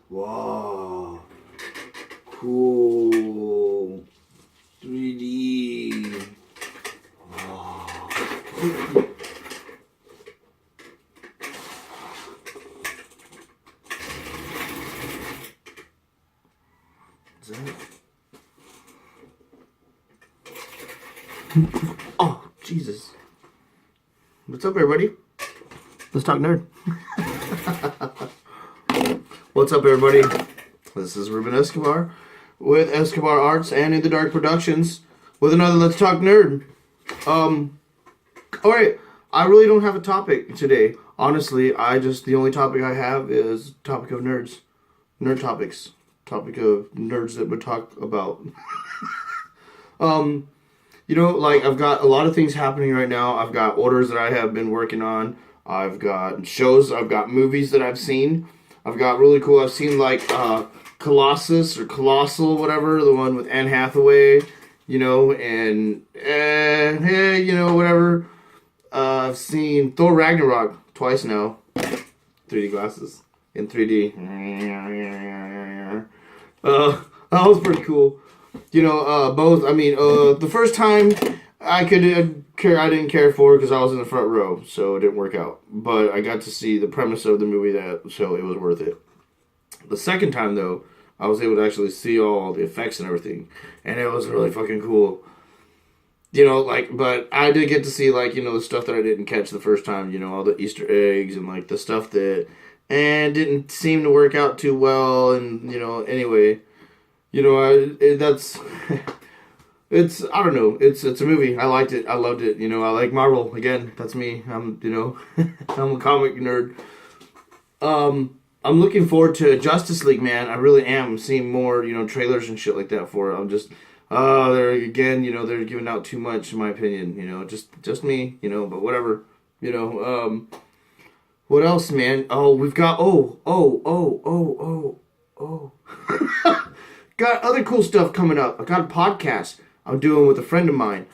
Wow. Cool. 3D. Wow. Is that it? Oh, Jesus. What's up, everybody? Let's talk nerd. What's up, everybody? This is Ruben Escobar with Escobar Arts and In the Dark Productions with another Let's Talk Nerd. Alright, I really don't have a topic today. Honestly, the only topic I have is topic of nerds. Nerd topics. Topic of nerds that would talk about. I've got a lot of things happening right now. I've got orders that I have been working on. I've got shows, I've got movies that I've seen. I've got really cool, I've seen Colossus or Colossal, whatever, the one with Anne Hathaway, whatever. I've seen Thor Ragnarok twice now. 3D glasses in 3D. That was pretty cool. Both, the first time I didn't care for it because I was in the front row, so it didn't work out. But I got to see the premise of the movie, so it was worth it. The second time, though, I was able to actually see all the effects and everything, and it was really fucking cool. But I did get to see, the stuff that I didn't catch the first time, all the Easter eggs and, the stuff that didn't seem to work out too well, and, anyway, that's... It's a movie. I liked it. I loved it. I like Marvel. Again, that's me. I'm a comic nerd. I'm looking forward to Justice League, man. I really am. I'm seeing more, trailers and shit like that for it. I'm just, they're giving out too much, in my opinion, just me, but whatever, what else, man? Oh, we've got, got other cool stuff coming up. I got a podcast I'm doing with a friend of mine.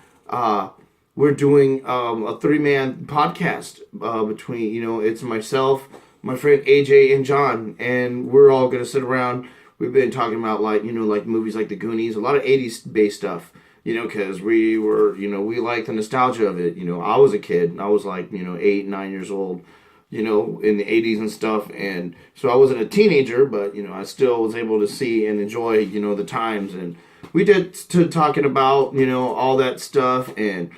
We're doing a 3-man podcast between, it's myself, my friend AJ, and John, and we're all going to sit around. We've been talking about, movies like The Goonies, a lot of 80s-based stuff, because we were, we like the nostalgia of it. I was a kid, and I was 8, 9 years old, in the 80s and stuff, and so I wasn't a teenager, but, I still was able to see and enjoy, the times, and we did talking about, all that stuff, and,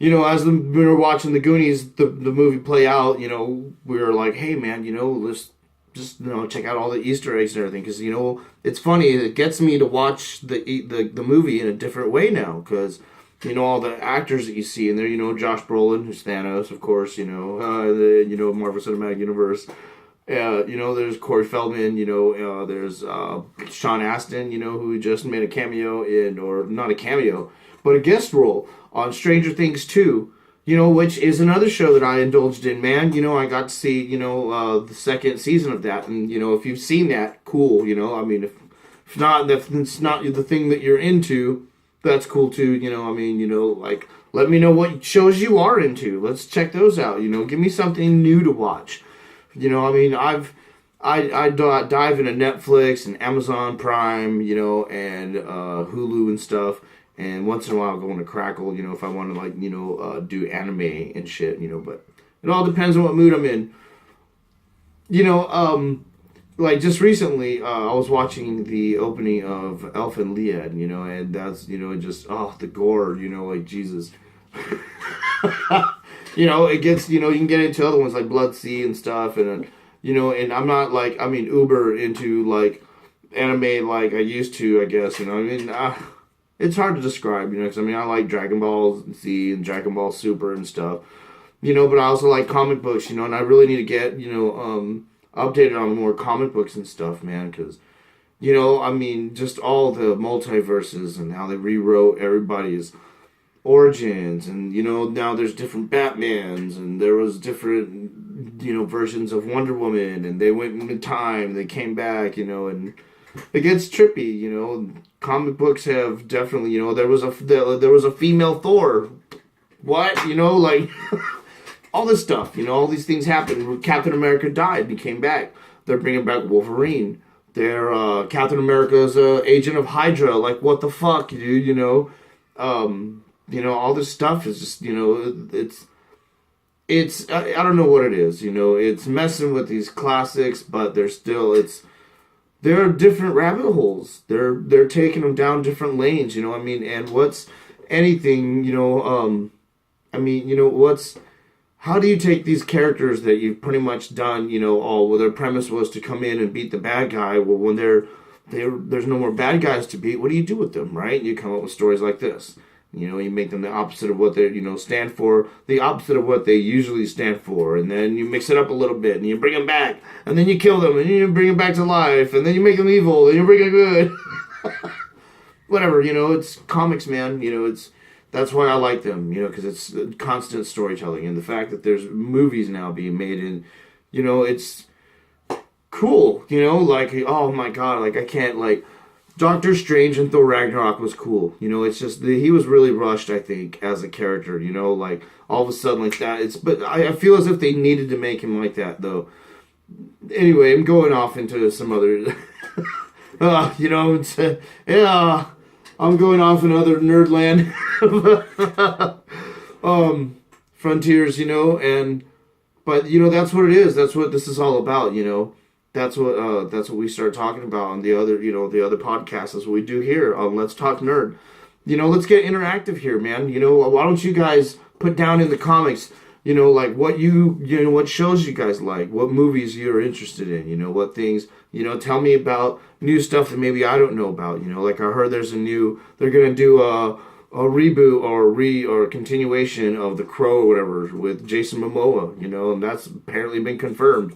as we were watching The Goonies, the movie play out, we were like, hey, man, let's just, check out all the Easter eggs and everything, because, it's funny, it gets me to watch the movie in a different way now, because, all the actors that you see in there, Josh Brolin, who's Thanos, of course, the Marvel Cinematic Universe, there's Corey Feldman, there's Sean Astin, who just made a cameo or not a cameo, but a guest role on Stranger Things 2, which is another show that I indulged in, man. I got to see, the second season of that, and, if you've seen that, cool, if not, if it's not the thing that you're into, that's cool too, let me know what shows you are into. Let's check those out, give me something new to watch. I dive into Netflix and Amazon Prime, and Hulu and stuff, and once in a while I'll go into Crackle, if I want to do anime and shit, but it all depends on what mood I'm in. Just recently, I was watching the opening of Elf and Lied, and that's, the gore, Jesus. It gets, you can get into other ones like Blood Sea and stuff, and, and I'm not, uber into, anime like I used to, I guess, it's hard to describe, because, I like Dragon Ball Z and Dragon Ball Super and stuff, but I also like comic books, and I really need to get, updated on more comic books and stuff, man, because, I mean, just all the multiverses and how they rewrote everybody's origins, and, now there's different Batmans, and there was different, versions of Wonder Woman, and they went in time, they came back, and it gets trippy, comic books have definitely, there was a female Thor. What? Like, all this stuff, all these things happened. Captain America died and he came back. They're bringing back Wolverine. They're, Captain America's agent of Hydra. Like, what the fuck, dude, all this stuff is just, it's, I don't know what it is, it's messing with these classics, but there are different rabbit holes. They're taking them down different lanes, and what's anything, how do you take these characters that you've pretty much done, their premise was to come in and beat the bad guy, well, when there's no more bad guys to beat, what do you do with them, right? You come up with stories like this. You make them the opposite of what they, stand for, the opposite of what they usually stand for, and then you mix it up a little bit, and you bring them back, and then you kill them, and you bring them back to life, and then you make them evil, and you bring them good. Whatever, it's comics, man, that's why I like them, because it's constant storytelling, and the fact that there's movies now being made, and, it's cool, like, oh my god, like, I can't, like, Doctor Strange and Thor Ragnarok was cool. It's just he was really rushed, I think, as a character. Like all of a sudden like that. But I feel as if they needed to make him like that, though. Anyway, I'm going off into some other, I'm going off in other nerdland, frontiers, but that's what it is. That's what this is all about, That's what we start talking about on the other podcasts. That's what we do here on Let's Talk Nerd. Let's get interactive here, man. Why don't you guys put down in the comments, like what what shows you guys like, what movies you're interested in, what things, tell me about new stuff that maybe I don't know about, like I heard they're going to do a reboot or a continuation of The Crow or whatever with Jason Momoa, and that's apparently been confirmed.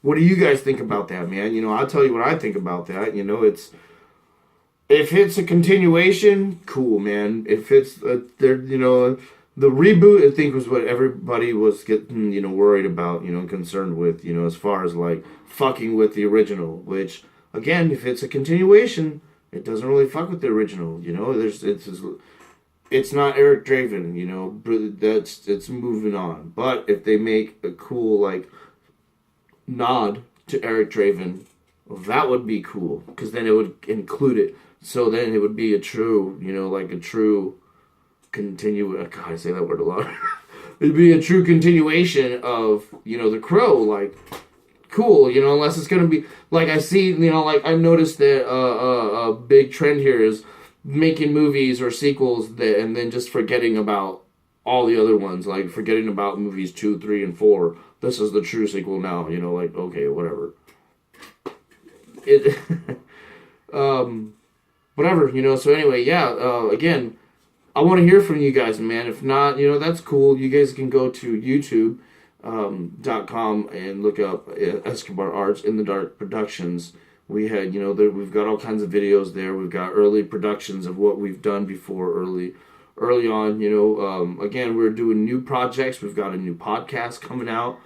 What do you guys think about that, man? I'll tell you what I think about that. If it's a continuation, cool, man. If it's the reboot, I think was what everybody was getting, worried about, concerned with, as far as like fucking with the original. Which, again, if it's a continuation, it doesn't really fuck with the original. It's not Eric Draven, it's moving on. But if they make a cool like nod to Eric Draven, that would be cool, because then it would include it. So then it would be a true, like a true God, I say that word a lot. It'd be a true continuation of, The Crow, like, cool, unless it's going to be, like, I see, like, I've noticed that a big trend here is making movies or sequels and then just forgetting about all the other ones, like, forgetting about movies 2, 3, and 4. This is the true sequel now, like, okay, whatever. Whatever, so anyway, yeah, again, I want to hear from you guys, man. If not, that's cool. You guys can go to YouTube.com and look up Escobar Arts in the Dark Productions. We had, we've got all kinds of videos there. We've got early productions of what we've done before early on, again, we're doing new projects. We've got a new podcast coming out.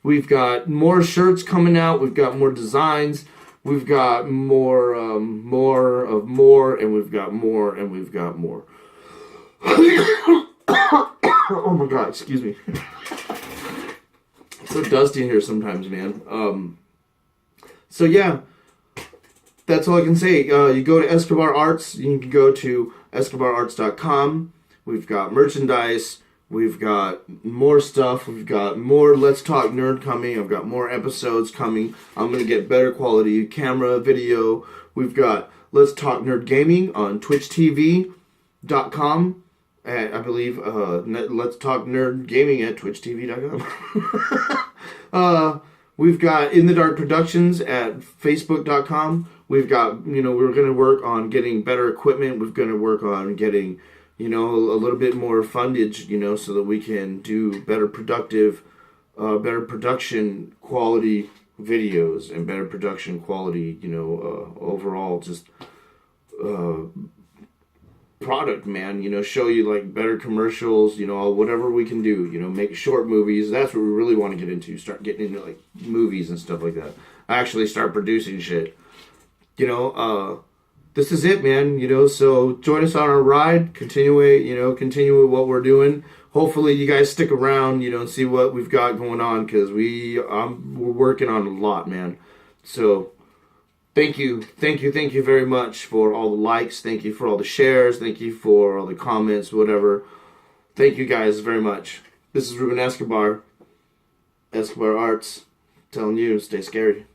We've got more shirts coming out. We've got more designs. We've got more, and we've got more, and we've got more. Oh my god, excuse me. It's so dusty in here sometimes, man. So yeah, that's all I can say. You go to Escobar Arts. You can go to EscobarArts.com. We've got merchandise. We've got more stuff. We've got more Let's Talk Nerd coming. I've got more episodes coming. I'm going to get better quality camera, video. We've got Let's Talk Nerd Gaming on TwitchTV.com. I believe Let's Talk Nerd Gaming at TwitchTV.com. We've got In the Dark Productions at Facebook.com. We've got, we're going to work on getting better equipment. We're going to work on getting, a little bit more fundage, so that we can do better productive better production quality videos and better production quality, overall just product, man. Show you like better commercials, whatever we can do, make short movies. That's what we really want to get into. Start getting into like movies and stuff like that. Actually start producing shit. This is it, man. So join us on our ride. Continue with what we're doing. Hopefully you guys stick around, and see what we've got going on, because we're working on a lot, man. So thank you very much for all the likes. Thank you for all the shares. Thank you for all the comments, whatever. Thank you guys very much. This is Ruben Escobar Arts, telling you, stay scary.